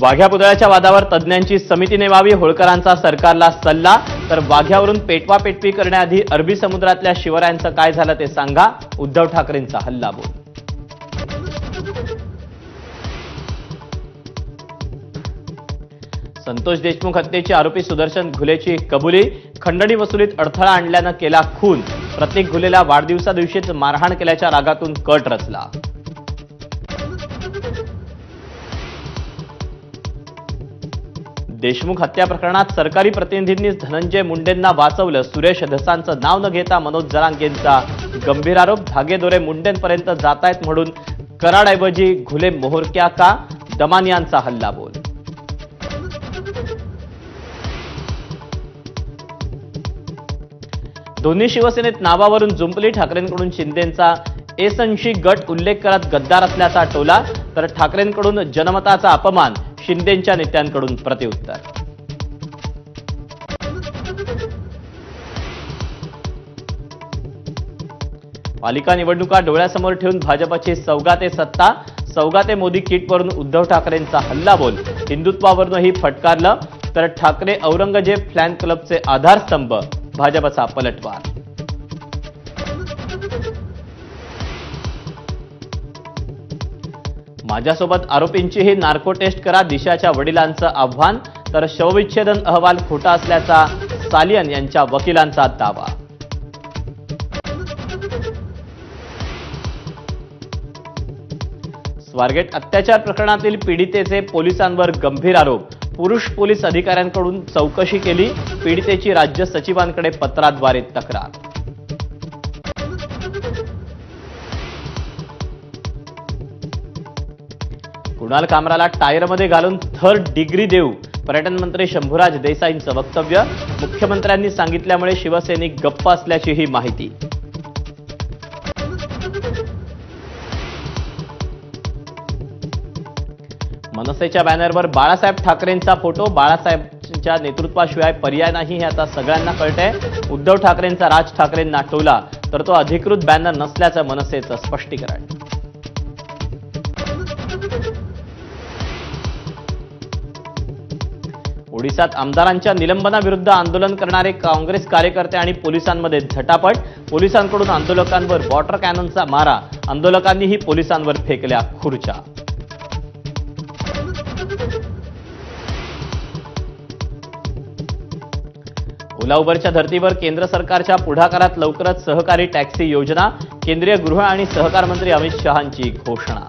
वाघ्या पुतळ्याच्या वादावर तज्ज्ञांची समिती नेमावी, होळकरांचा सरकारला सल्ला। तर वाघ्यावरून पेटवापेटवी करण्याआधी अरबी समुद्रातल्या शिवरायांचं काय झालं ते सांगा, उद्धव ठाकरेंचा हल्लाबोल। संतोष देशमुख हत्येचे आरोपी सुदर्शन घुलेची कबुली, खंडणी वसुलीत अडथळा आणल्यानं केला खून। प्रतीक घुलेला वाढदिवसादिवशीच मारहाण केल्याच्या रागातून कट रचला। देशमुख हत्या प्रकरणात सरकारी प्रतिनिधींनीच धनंजय मुंडेंना वाचवलं। सुरेश धसांचं नाव न घेता मनोज जरांगेंचा गंभीर आरोप। धागेदोरे मुंडेंपर्यंत जातायत म्हणून कराडऐवजी घुले मोहरक्या का, दमानियांचा हल्लाबोल। दोन्ही शिवसेनेत नावावरून जुंपली, ठाकरेंकडून शिंदेंचा एसंशी गट उल्लेख करत गद्दार असल्याचा टोला। तर ठाकरेंकडून जनमताचा अपमान, शिंदेंच्या नेत्यांकडून प्रत्युत्तर। पालिका निवडणुका डोळ्यासमोर ठेवून भाजपची सौगाते सत्ता, सौगाते मोदी किटवरून उद्धव ठाकरेंचा हल्लाबोल। हिंदुत्वावरूनही फटकारलं। तर ठाकरे औरंगजेब फॅन क्लबचे आधारस्तंभ, भाजपचा पलटवार। माझ्यासोबत आरोपींचीही नार्को टेस्ट करा, दिशाच्या वडिलांचं आव्हान। तर शवविच्छेदन अहवाल खोटा असल्याचा सालियन यांच्या वकिलांचा दावा। स्वारगेट अत्याचार प्रकरणातील पीडितेचे पोलिसांवर गंभीर आरोप। पुरुष पोलीस अधिकाऱ्यांकडून चौकशी केली, पीडितेची राज्य सचिवांकडे पत्राद्वारे तक्रार। कुणाल कामराला टायरमध्ये घालून थर्ड डिग्री देऊ, पर्यटन मंत्री शंभूराज देसाईंचं वक्तव्य। मुख्यमंत्र्यांनी सांगितल्यामुळे शिवसैनिक गप्प असल्याची ही माहिती। मनसेच्या बॅनरवर बाळासाहेब ठाकरेंचा फोटो, बाळासाहेबांच्या नेतृत्वाशिवाय पर्याय नाही हे आता सगळ्यांना कळतंय। उद्धव ठाकरेंचा राज ठाकरेंना टोला, तर तो अधिकृत बॅनर नसल्याचं मनसेचं स्पष्टीकरण। ओडिशात आमदारांच्या निलंबनाविरुद्ध आंदोलन करणारे काँग्रेस कार्यकर्ते आणि पोलिसांमध्ये झटापट, पोलिसांकडून आंदोलकांवर वॉटर कॅननचा मारा, आंदोलकांनीही पोलिसांवर फेकल्या खुर्च्या। ओला उबरच्या धर्तीवर केंद्र सरकारच्या पुढाकारात लवकरच सहकारी टॅक्सी योजना, केंद्रीय गृह आणि सहकार मंत्री अमित शहांची घोषणा।